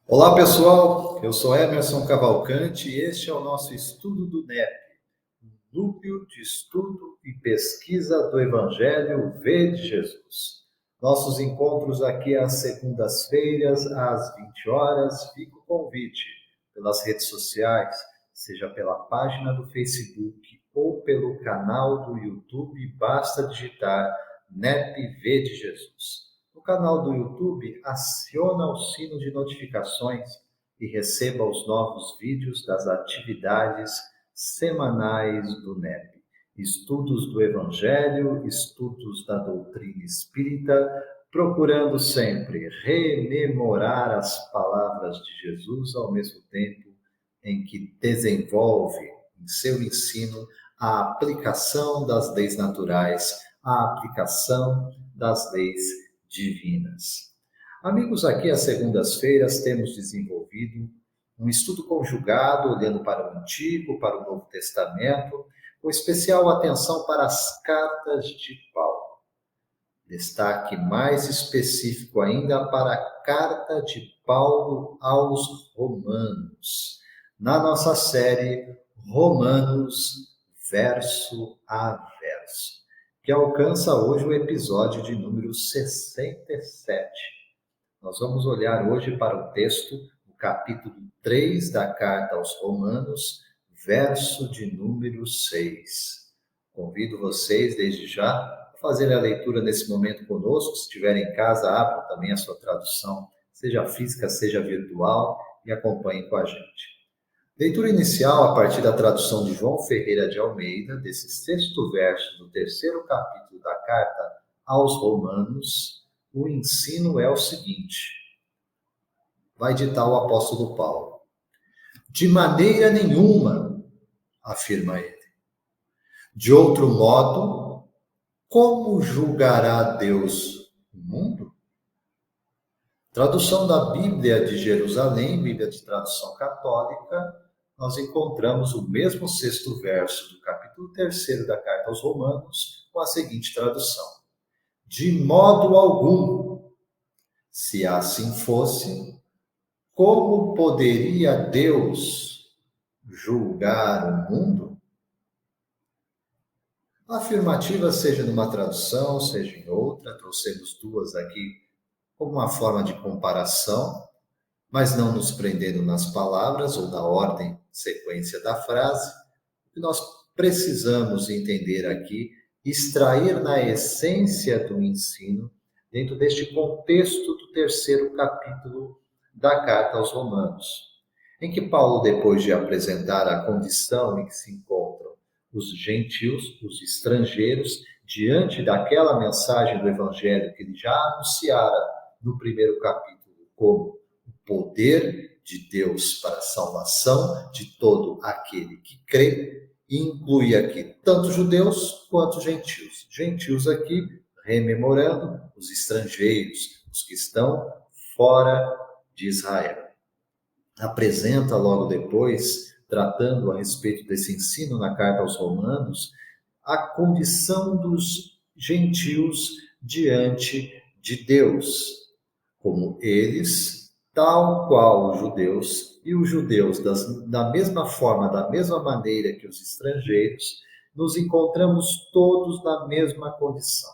Olá pessoal, eu sou Emerson Cavalcante e este é o nosso estudo do NEP, Núcleo de Estudo e Pesquisa do Evangelho V de Jesus. Nossos encontros aqui às segundas-feiras, às 20 horas, fica o convite pelas redes sociais, seja pela página do Facebook ou pelo canal do YouTube, basta digitar NEP V de Jesus. No canal do YouTube, aciona o sino de notificações e receba os novos vídeos das atividades semanais do NEP. Estudos do Evangelho, estudos da doutrina espírita, procurando sempre rememorar as palavras de Jesus ao mesmo tempo em que desenvolve em seu ensino a aplicação das leis naturais, a aplicação das leis divinas. Amigos, aqui às segundas-feiras temos desenvolvido um estudo conjugado, olhando para o Antigo, para o Novo Testamento, com especial atenção para as cartas de Paulo. Destaque mais específico ainda para a carta de Paulo aos Romanos, na nossa série Romanos, verso a verso, que alcança hoje o episódio de número 67. Nós vamos olhar hoje para o texto, o capítulo 3 da carta aos Romanos, verso de número 6. Convido vocês, desde já, a fazer a leitura nesse momento conosco. Se estiverem em casa, abram também a sua tradução, seja física, seja virtual, e acompanhem com a gente. Leitura inicial a partir da tradução de João Ferreira de Almeida, desse sexto verso do terceiro capítulo da carta aos Romanos. O ensino é o seguinte: vai ditar o apóstolo Paulo. De maneira nenhuma, afirma ele. De outro modo, como julgará Deus o mundo? Tradução da Bíblia de Jerusalém, Bíblia de tradução católica, nós encontramos o mesmo sexto verso do capítulo 3 da carta aos Romanos, com a seguinte tradução: de modo algum. Se assim fosse, como poderia Deus julgar o mundo? A afirmativa, seja numa tradução, seja em outra, trouxemos duas aqui como uma forma de comparação, mas não nos prendendo nas palavras ou na ordem, sequência da frase. O que nós precisamos entender aqui, extrair na essência do ensino, dentro deste contexto do terceiro capítulo da carta aos Romanos, em que Paulo, depois de apresentar a condição em que se encontram os gentios, os estrangeiros, diante daquela mensagem do Evangelho que ele já anunciara no primeiro capítulo, como o poder de Deus para a salvação de todo aquele que crê, e inclui aqui tanto judeus quanto gentios. Gentios aqui, rememorando os estrangeiros, os que estão fora de Israel. Apresenta logo depois, tratando a respeito desse ensino na carta aos Romanos, a condição dos gentios diante de Deus, como eles, tal qual os judeus, e os judeus, da mesma forma, da mesma maneira que os estrangeiros, nos encontramos todos na mesma condição.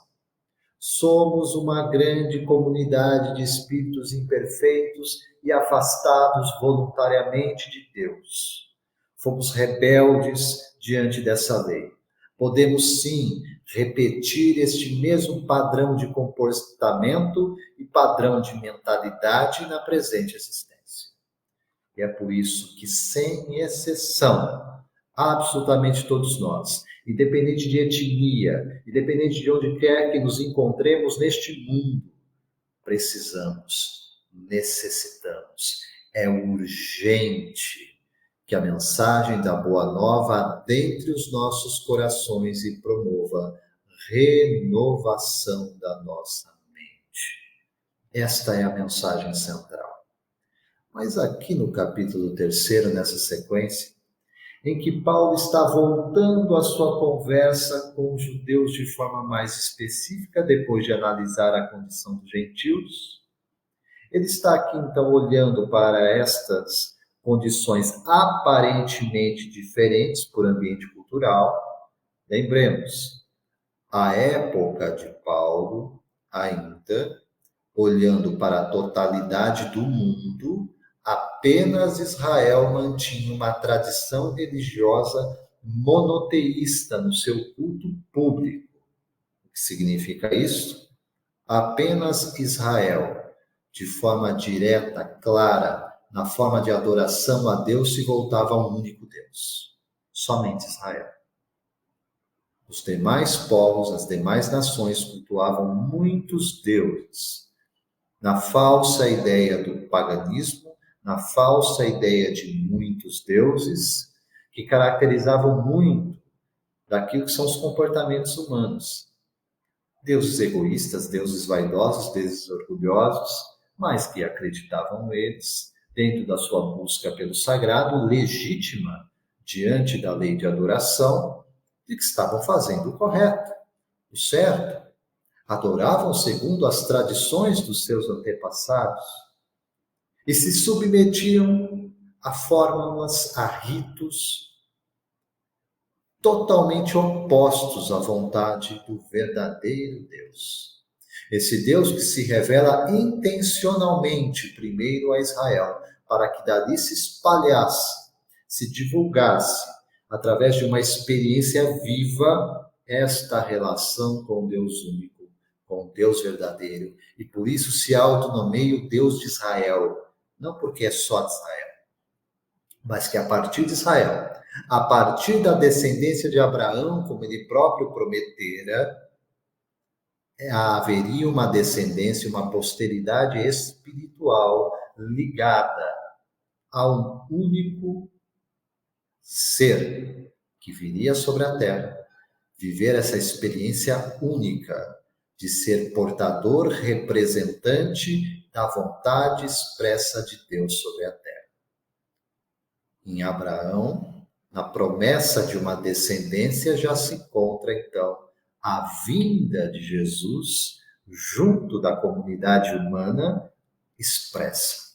Somos uma grande comunidade de espíritos imperfeitos e afastados voluntariamente de Deus. Fomos rebeldes diante dessa lei. Podemos, sim, repetir este mesmo padrão de comportamento e padrão de mentalidade na presente existência. E é por isso que, sem exceção, absolutamente todos nós, independente de etnia, independente de onde quer que nos encontremos neste mundo, precisamos, necessitamos, é urgente que a mensagem da Boa Nova adentre os nossos corações e promova renovação da nossa mente. Esta é a mensagem central. Mas aqui no capítulo 3, nessa sequência, em que Paulo está voltando a sua conversa com os judeus de forma mais específica, depois de analisar a condição dos gentios, Ele está aqui, então, olhando para estas condições aparentemente diferentes por ambiente cultural. Lembremos, a época de Paulo, ainda, olhando para a totalidade do mundo, apenas Israel mantinha uma tradição religiosa monoteísta no seu culto público. O que significa isso? Apenas Israel, de forma direta, clara, na forma de adoração a Deus, se voltava a um único Deus. Somente Israel. Os demais povos, as demais nações cultuavam muitos deuses, na falsa ideia do paganismo, na falsa ideia de muitos deuses, que caracterizavam muito daquilo que são os comportamentos humanos. Deuses egoístas, deuses vaidosos, deuses orgulhosos, mas que acreditavam eles, dentro da sua busca pelo sagrado, legítima, diante da lei de adoração, de que estavam fazendo o correto, o certo. Adoravam segundo as tradições dos seus antepassados e se submetiam a fórmulas, a ritos totalmente opostos à vontade do verdadeiro Deus. Esse Deus que se revela intencionalmente primeiro a Israel, para que dali se espalhasse, se divulgasse, através de uma experiência viva, esta relação com Deus único, com Deus verdadeiro. E por isso se autonomeia o Deus de Israel, não porque é só de Israel, mas que a partir de Israel, a partir da descendência de Abraão, como ele próprio prometera, haveria uma descendência, uma posteridade espiritual ligada a um único ser que viria sobre a terra, viver essa experiência única de ser portador, representante da vontade expressa de Deus sobre a terra. Em Abraão, na promessa de uma descendência, já se encontra, então, a vinda de Jesus junto da comunidade humana expressa.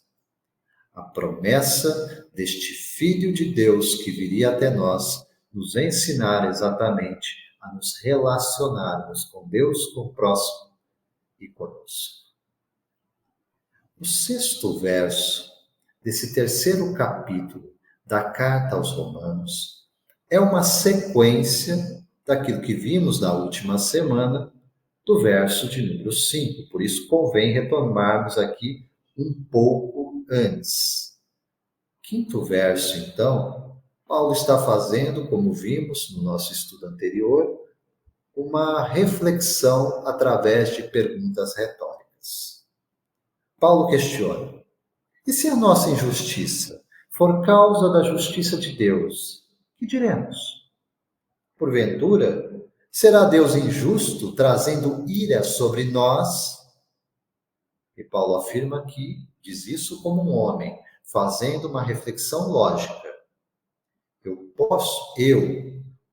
A promessa deste Filho de Deus que viria até nós nos ensinar exatamente a nos relacionarmos com Deus, com o próximo e conosco. O 6º verso desse 3º capítulo da carta aos Romanos é uma sequência daquilo que vimos na última semana, do verso de número 5. Por isso, convém retomarmos aqui um pouco antes. 5º verso, então, Paulo está fazendo, como vimos no nosso estudo anterior, uma reflexão através de perguntas retóricas. Paulo questiona: e se a nossa injustiça for causa da justiça de Deus, que diremos? Porventura, será Deus injusto, trazendo ira sobre nós? E Paulo afirma que diz isso como um homem, fazendo uma reflexão lógica. Posso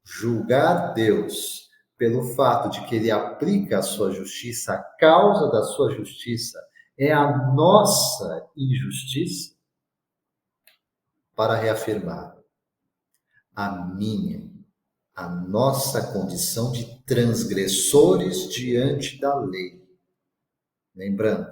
julgar Deus pelo fato de que ele aplica a sua justiça, a causa da sua justiça é a nossa injustiça? Para reafirmar a nossa condição de transgressores diante da lei. Lembrando,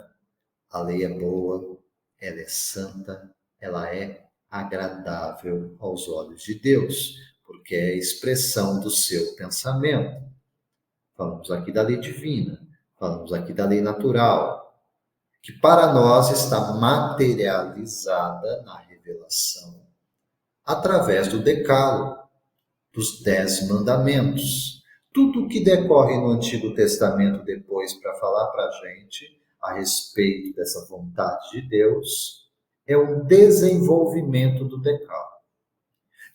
a lei é boa, ela é santa, ela é agradável aos olhos de Deus, porque é a expressão do seu pensamento. Falamos aqui da lei divina, falamos aqui da lei natural, que para nós está materializada na revelação, através do decálogo, dos 10 mandamentos. Tudo o que decorre no Antigo Testamento depois para falar para a gente a respeito dessa vontade de Deus é um desenvolvimento do decálogo.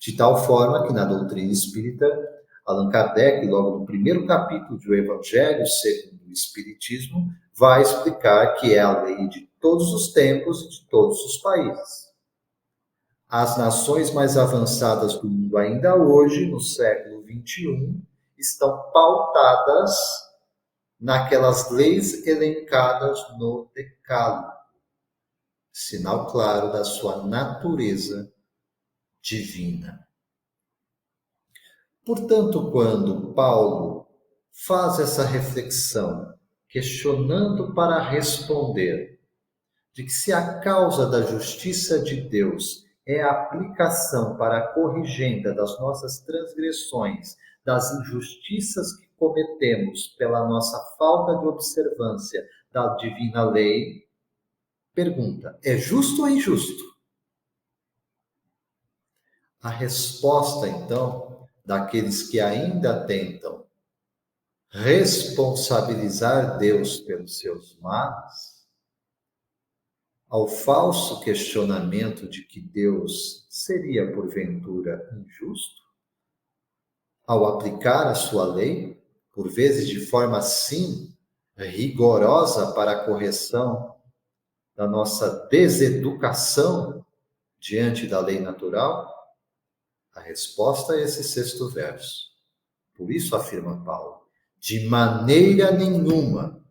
De tal forma que na doutrina espírita, Allan Kardec, logo no primeiro capítulo do Evangelho segundo o Espiritismo, vai explicar que é a lei de todos os tempos e de todos os países. As nações mais avançadas do mundo ainda hoje, no século XXI, estão pautadas naquelas leis elencadas no Decálogo. sinal claro da sua natureza divina. Portanto, quando Paulo faz essa reflexão, questionando para responder, de que se a causa da justiça de Deus é a aplicação para a corrigenda das nossas transgressões, das injustiças que cometemos pela nossa falta de observância da divina lei, pergunta: é justo ou injusto? A resposta, então, daqueles que ainda tentam responsabilizar Deus pelos seus males, ao falso questionamento de que Deus seria, porventura, injusto, ao aplicar a sua lei, por vezes de forma, sim, rigorosa para a correção da nossa deseducação diante da lei natural, a resposta é esse sexto verso. Por isso afirma Paulo, de maneira nenhuma.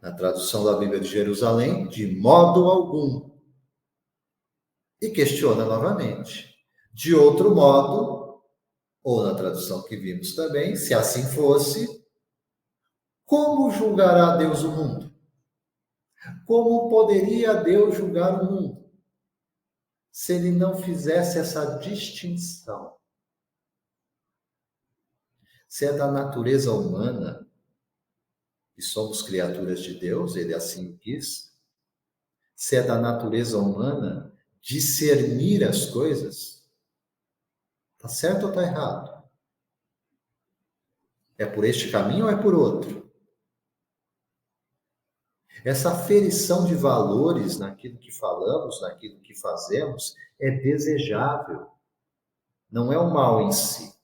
Na tradução da Bíblia de Jerusalém, de modo algum. E questiona novamente. De outro modo, ou na tradução que vimos também, se assim fosse, como julgará Deus o mundo? Como poderia Deus julgar o mundo se ele não fizesse essa distinção? Se é da natureza humana, e somos criaturas de Deus, ele assim quis, se é da natureza humana discernir as coisas, está certo ou está errado? É por este caminho ou é por outro? Essa aferição de valores naquilo que falamos, naquilo que fazemos, é desejável. Não é o mal em si.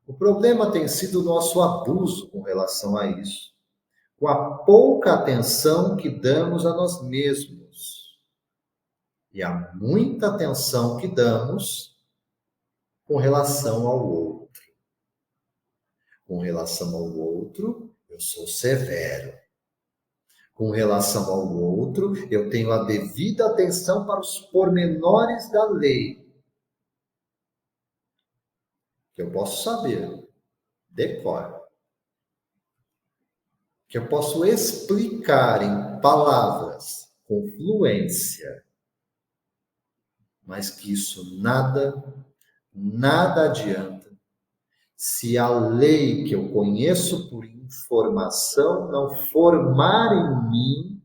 O problema tem sido o nosso abuso com relação a isso, com a pouca atenção que damos a nós mesmos e a muita atenção que damos com relação ao outro. Com relação ao outro, eu sou severo. Com relação ao outro, eu tenho a devida atenção para os pormenores da lei, que eu posso saber, decoro, que eu posso explicar em palavras com fluência, mas que isso nada adianta se a lei que eu conheço por informação não formar em mim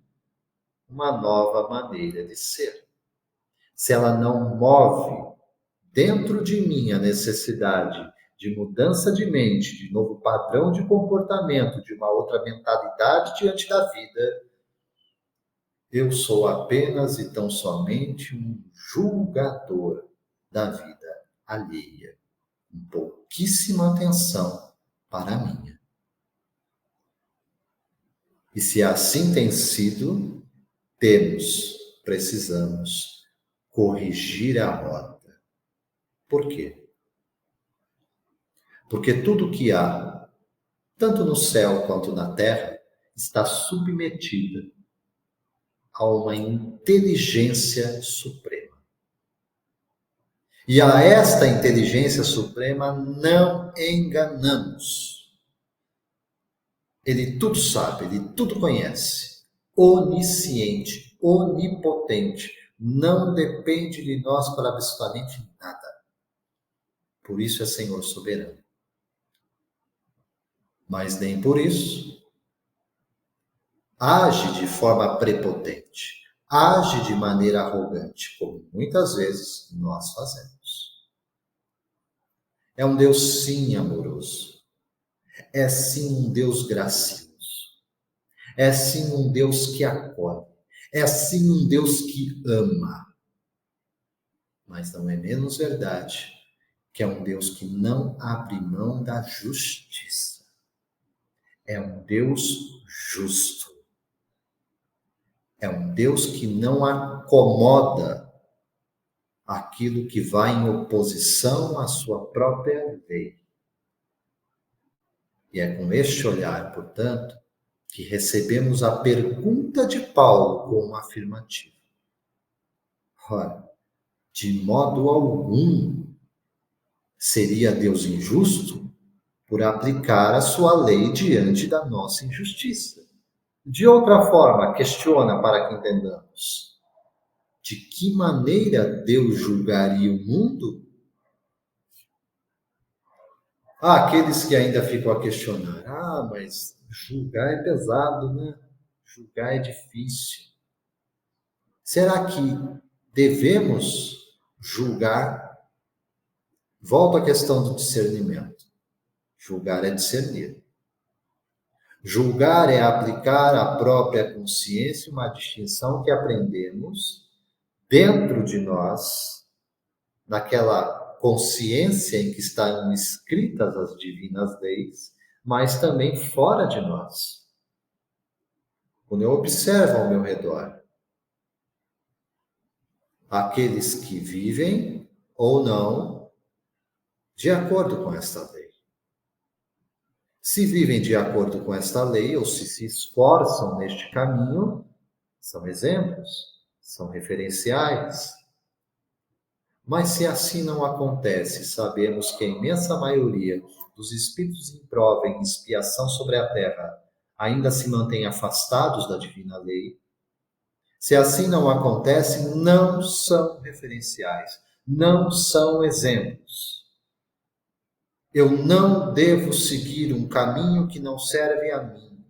uma nova maneira de ser. Se ela não move dentro de mim a necessidade de mudança de mente, de novo padrão de comportamento, de uma outra mentalidade diante da vida, eu sou apenas e tão somente um julgador da vida alheia, com pouquíssima atenção para a minha. E se assim tem sido, precisamos corrigir a rota. Por quê? Porque tudo que há, tanto no céu quanto na terra, está submetido a uma inteligência suprema. E a esta inteligência suprema não enganamos. Ele tudo sabe, ele tudo conhece. Onisciente, onipotente. Não depende de nós para absolutamente nada. Por isso é Senhor soberano. Mas nem por isso age de forma prepotente, age de maneira arrogante, como muitas vezes nós fazemos. É um Deus, sim, amoroso. É, sim, um Deus gracioso. É, sim, um Deus que acolhe. É, sim, um Deus que ama. Mas não é menos verdade que é um Deus que não abre mão da justiça. É um Deus justo. É um Deus que não acomoda aquilo que vai em oposição à sua própria lei. E é com este olhar, portanto, que recebemos a pergunta de Paulo como afirmativa. Ora, de modo algum seria Deus injusto por aplicar a sua lei diante da nossa injustiça. De outra forma, questiona para que entendamos. De que maneira Deus julgaria o mundo? Há aqueles que ainda ficam a questionar. Mas julgar é pesado, né? Julgar é difícil. Será que devemos julgar? Volto à questão do discernimento. Julgar é discernir. Julgar é aplicar à própria consciência uma distinção que aprendemos dentro de nós, naquela consciência em que estão escritas as divinas leis, mas também fora de nós. Quando eu observo ao meu redor, aqueles que vivem ou não de acordo com esta lei. Se vivem de acordo com esta lei ou se esforçam neste caminho, são exemplos, são referenciais. Mas se assim não acontece, sabemos que a imensa maioria dos espíritos em prova e em expiação sobre a terra ainda se mantêm afastados da divina lei. Se assim não acontece, não são referenciais, não são exemplos. Eu não devo seguir um caminho que não serve a mim,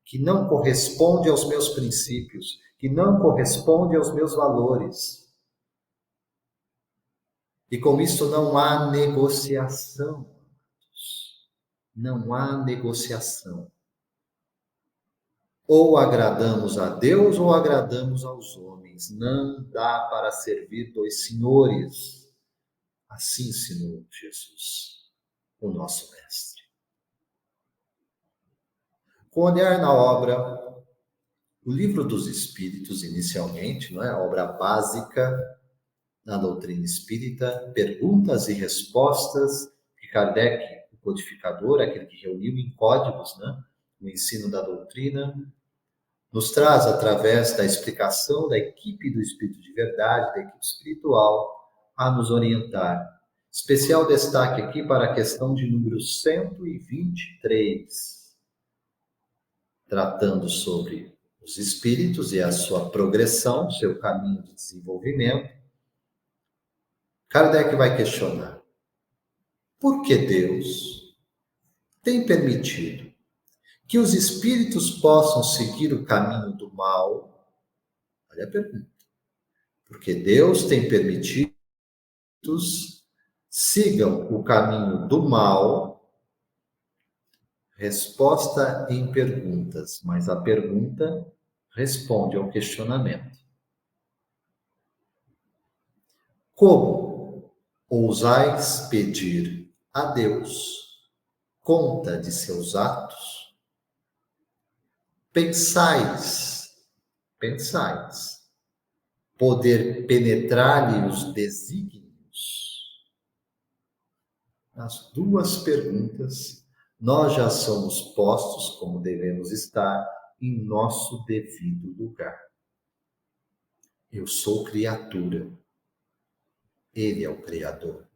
que não corresponde aos meus princípios, que não corresponde aos meus valores. E com isso não há negociação. Não há negociação. Ou agradamos a Deus ou agradamos aos homens. Não dá para servir dois senhores. Assim ensinou Jesus, o nosso mestre. Com olhar na obra, o Livro dos Espíritos, inicialmente, não é? A obra básica na doutrina espírita, perguntas e respostas que Kardec, o codificador, aquele que reuniu em códigos, né, o ensino da doutrina, nos traz através da explicação da equipe do Espírito de Verdade, da equipe espiritual, a nos orientar. Especial destaque aqui para a questão de número 123, tratando sobre os espíritos e a sua progressão, seu caminho de desenvolvimento. Kardec vai questionar: por que Deus tem permitido que os espíritos possam seguir o caminho do mal? Olha a pergunta. Porque Deus tem permitido que os sigam o caminho do mal? Resposta em perguntas, mas a pergunta responde ao questionamento. Como ousais pedir a Deus conta de seus atos? Pensais, poder penetrar-lhe os desígnios? As duas perguntas, nós já somos postos, como devemos estar, em nosso devido lugar. Eu sou criatura. Ele é o Criador.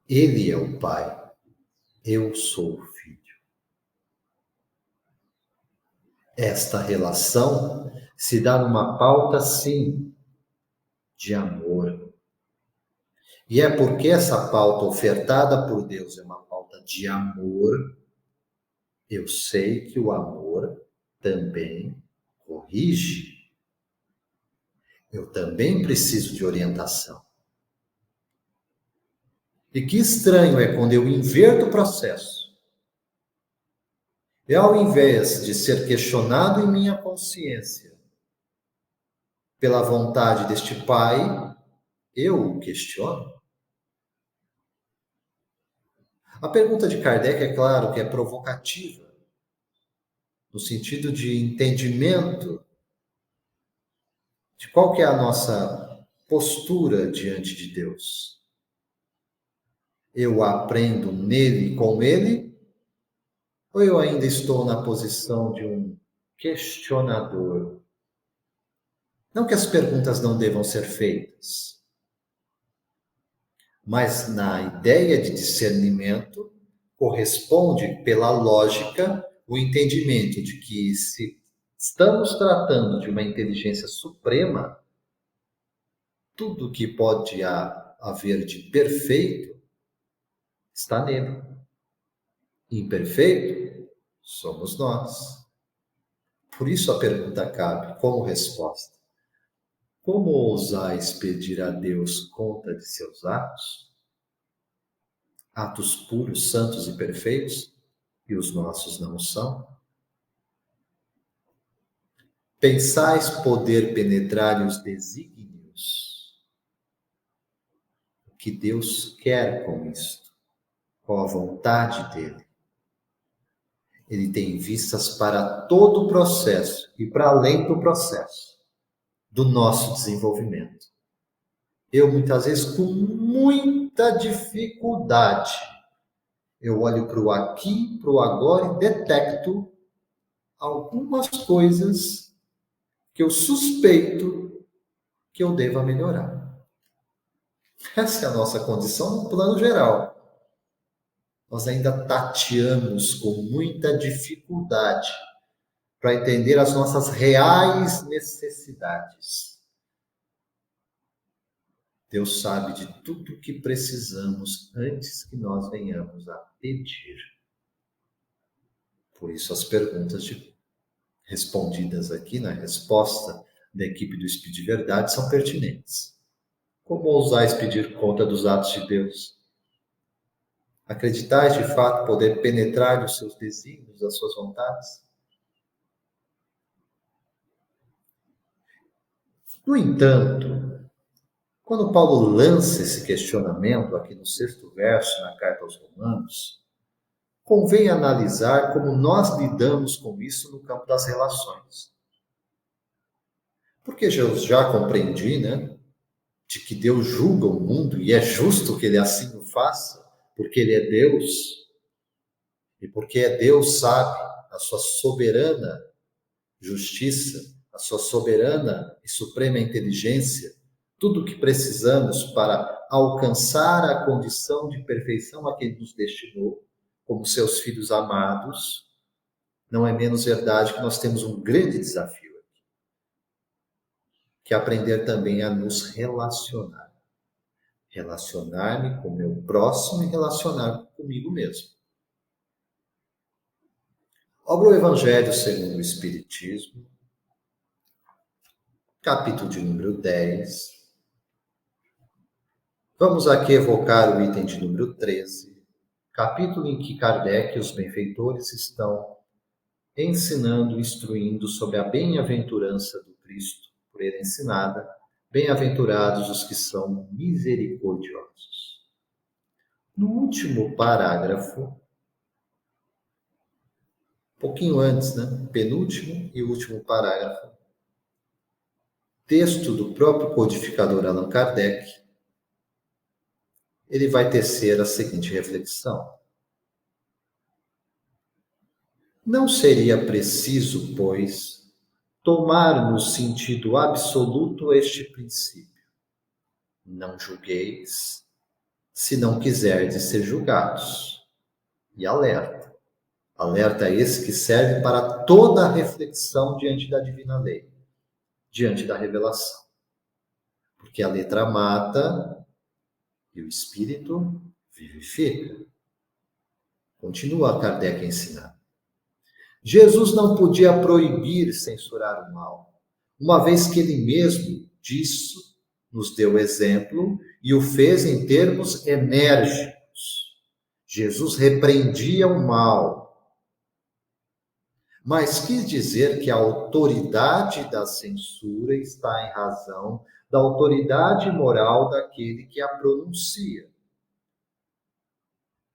Ele é o Pai. Eu sou o Filho. Esta relação se dá numa pauta, sim, de amor. E é porque essa pauta ofertada por Deus é uma pauta de amor, eu sei que o amor também corrige. Eu também preciso de orientação. E que estranho é quando eu inverto o processo. E ao invés de ser questionado em minha consciência pela vontade deste Pai, eu o questiono. A pergunta de Kardec, é claro que é provocativa, no sentido de entendimento de qual que é a nossa postura diante de Deus. Eu aprendo nele e com ele, Ou eu ainda estou na posição de um questionador? Não que as perguntas não devam ser feitas, mas na ideia de discernimento corresponde, pela lógica, o entendimento de que se estamos tratando de uma inteligência suprema, tudo que pode haver de perfeito está nele. Imperfeito somos nós. Por isso a pergunta cabe como resposta: como ousais pedir a Deus conta de seus atos? Atos puros, santos e perfeitos, e os nossos não são? Pensais poder penetrar os desígnios? O que Deus quer com isto? Qual a vontade dele? Ele tem vistas para todo o processo e para além do processo do nosso desenvolvimento. Eu, muitas vezes, com muita dificuldade, eu olho para o aqui, para o agora e detecto algumas coisas que eu suspeito que eu deva melhorar. Essa é a nossa condição no plano geral. Nós ainda tateamos com muita dificuldade para entender as nossas reais necessidades. Deus sabe de tudo o que precisamos antes que nós venhamos a pedir. Por isso, as perguntas respondidas aqui na resposta da equipe do Espírito de Verdade são pertinentes. Como ousais pedir conta dos atos de Deus? Acreditais de fato poder penetrar os seus desígnios, as suas vontades? No entanto, quando Paulo lança esse questionamento aqui no 6º verso na carta aos Romanos, convém analisar como nós lidamos com isso no campo das relações. Porque eu já compreendi, né, de que Deus julga o mundo e é justo que ele assim o faça, porque ele é Deus, e porque é Deus, sabe, a sua soberana justiça, a sua soberana e suprema inteligência, tudo o que precisamos para alcançar a condição de perfeição a que ele nos destinou, como seus filhos amados, não é menos verdade que nós temos um grande desafio aqui, que é aprender também a nos relacionar. Relacionar-me com o meu próximo e relacionar comigo mesmo. Obra o Evangelho segundo o Espiritismo, capítulo de número 10. Vamos aqui evocar o item de número 13, capítulo em que Kardec e os benfeitores estão ensinando, instruindo sobre a bem-aventurança do Cristo, por ele ensinada, bem-aventurados os que são misericordiosos. No último parágrafo, um pouquinho antes, né? Penúltimo e último parágrafo, texto do próprio codificador Allan Kardec, ele vai tecer a seguinte reflexão: não seria preciso, pois, tomar no sentido absoluto este princípio: não julgueis, se não quiserdes ser julgados. E alerta. Alerta esse que serve para toda a reflexão diante da divina lei, diante da revelação. Porque a letra mata e o espírito vivifica. Continua Kardec a ensinar. Jesus não podia proibir censurar o mal, uma vez que ele mesmo disso nos deu exemplo e o fez em termos enérgicos. Jesus repreendia o mal, mas quis dizer que a autoridade da censura está em razão da autoridade moral daquele que a pronuncia.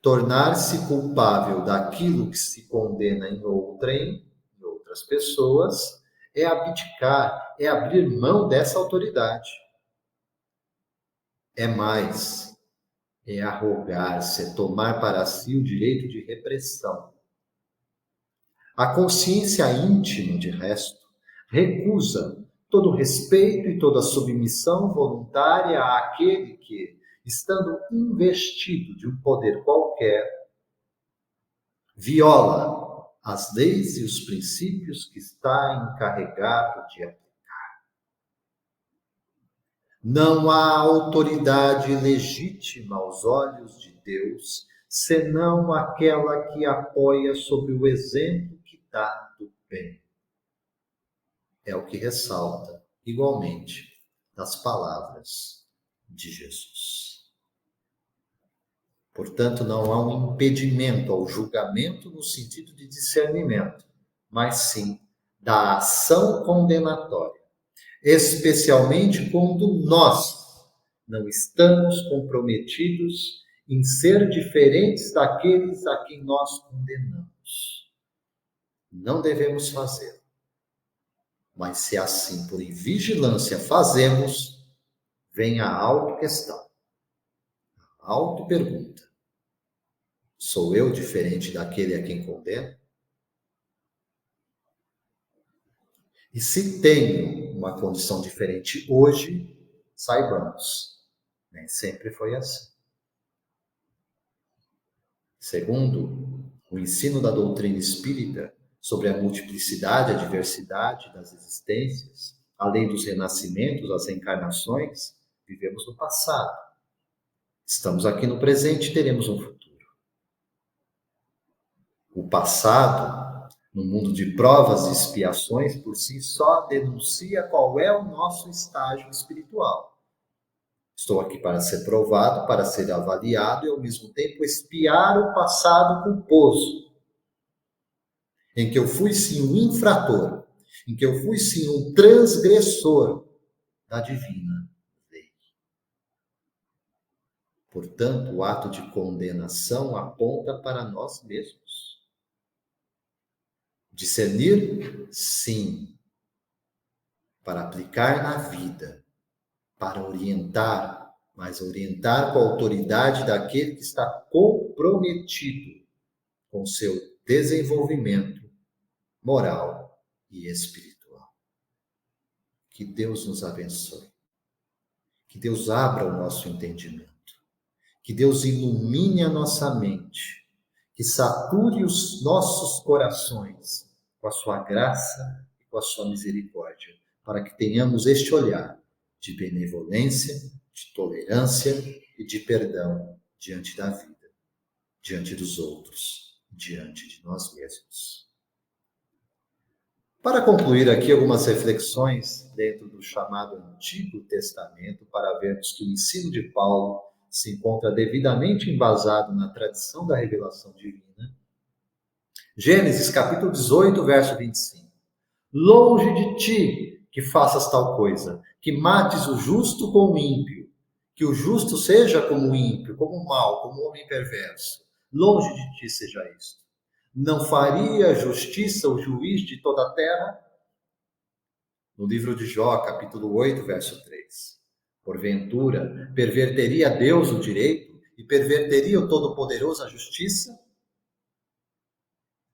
Tornar-se culpável daquilo que se condena em outrem, em outras pessoas, é abdicar, é abrir mão dessa autoridade. É mais, é arrogar-se, é tomar para si o direito de repressão. A consciência íntima, de resto, recusa todo respeito e toda submissão voluntária àquele que, estando investido de um poder qualquer, viola as leis e os princípios que está encarregado de aplicar. Não há autoridade legítima aos olhos de Deus, senão aquela que apoia sobre o exemplo que dá do bem. É o que ressalta, igualmente, das palavras de Jesus. Portanto, não há um impedimento ao julgamento no sentido de discernimento, mas sim da ação condenatória, especialmente quando nós não estamos comprometidos em ser diferentes daqueles a quem nós condenamos. Não devemos fazer. Mas se assim por invigilância fazemos, vem a autoquestão, a autopergunta. Sou eu diferente daquele a quem condeno? E se tenho uma condição diferente hoje, saibamos, nem sempre foi assim. Segundo o ensino da doutrina espírita sobre a multiplicidade e a diversidade das existências, a lei dos renascimentos, as reencarnações, vivemos no passado. Estamos aqui no presente e teremos um futuro. O passado, no mundo de provas e expiações, por si só denuncia qual é o nosso estágio espiritual. Estou aqui para ser provado, para ser avaliado e, ao mesmo tempo, expiar o passado culposo, em que eu fui, sim, um infrator, em que eu fui, sim, um transgressor da divina lei. Portanto, o ato de condenação aponta para nós mesmos. Discernir, sim, para aplicar na vida, para orientar, mas orientar com a autoridade daquele que está comprometido com seu desenvolvimento moral e espiritual. Que Deus nos abençoe. Que Deus abra o nosso entendimento. Que Deus ilumine a nossa mente. Que sature os nossos corações com a sua graça e com a sua misericórdia, para que tenhamos este olhar de benevolência, de tolerância e de perdão diante da vida, diante dos outros, diante de nós mesmos. Para concluir aqui algumas reflexões dentro do chamado Antigo Testamento, para vermos que o ensino de Paulo se encontra devidamente embasado na tradição da revelação divina. Gênesis capítulo 18, verso 25. Longe de ti que faças tal coisa, que mates o justo com o ímpio, que o justo seja como o ímpio, como o mau, como o homem perverso. Longe de ti seja isto. Não faria justiça o juiz de toda a terra? No livro de Jó, capítulo 8, verso 3. Porventura, perverteria Deus o direito e perverteria o Todo-Poderoso a justiça?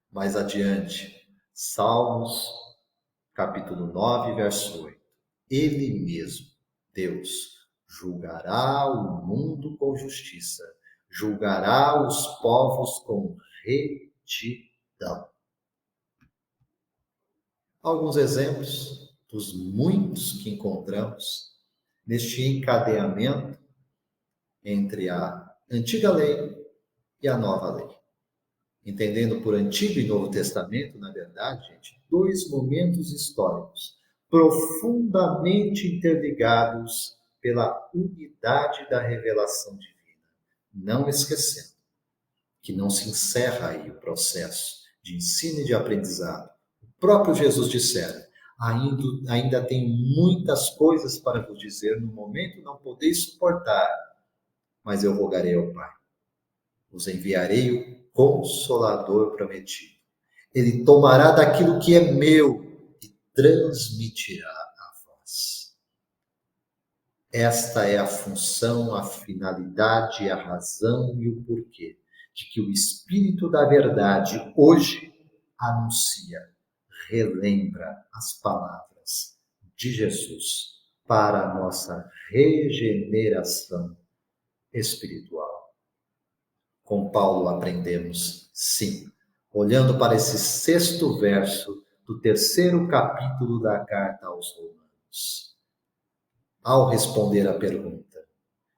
Mais adiante, Salmos, capítulo 9, verso 8. Ele mesmo, Deus, julgará o mundo com justiça, julgará os povos com retidão. Alguns exemplos dos muitos que encontramos neste encadeamento entre a antiga lei e a nova lei. Entendendo por Antigo e Novo Testamento, na verdade, gente, dois momentos históricos profundamente interligados pela unidade da revelação divina. Não esquecendo que não se encerra aí o processo de ensino e de aprendizado. O próprio Jesus dissera: ainda tenho muitas coisas para vos dizer, no momento não podeis suportar, mas eu rogarei ao Pai. Vos enviarei o Consolador prometido. Ele tomará daquilo que é meu e transmitirá a vós. Esta é a função, a finalidade, a razão e o porquê de que o Espírito da Verdade hoje anuncia, relembra as palavras de Jesus para a nossa regeneração espiritual. Com Paulo aprendemos, sim, olhando para esse 6º verso do 3º capítulo da carta aos Romanos. Ao responder à pergunta,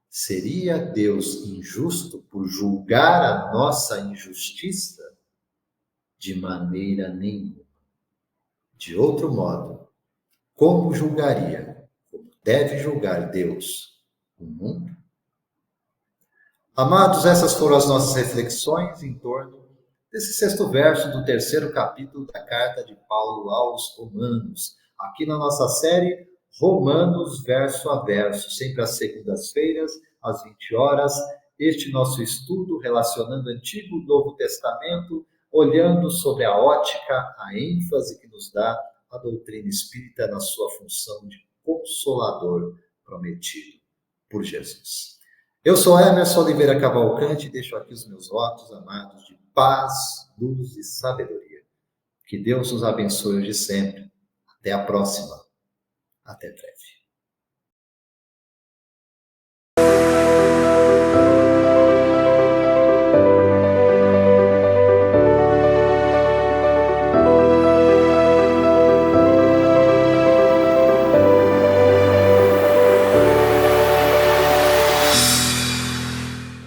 seria Deus injusto por julgar a nossa injustiça? De maneira nenhuma. De outro modo, como julgaria, como deve julgar Deus o mundo? Amados, essas foram as nossas reflexões em torno desse 6º verso do 3º capítulo da carta de Paulo aos Romanos, aqui na nossa série Romanos verso a verso, sempre às segundas-feiras, às 20 horas, este nosso estudo relacionando Antigo e Novo Testamento, olhando sobre a ótica, a ênfase que nos dá a doutrina espírita na sua função de consolador prometido por Jesus. Eu sou Emerson Oliveira Cavalcante e deixo aqui os meus votos, amados, de paz, luz e sabedoria. Que Deus nos abençoe hoje e sempre. Até a próxima. Até breve.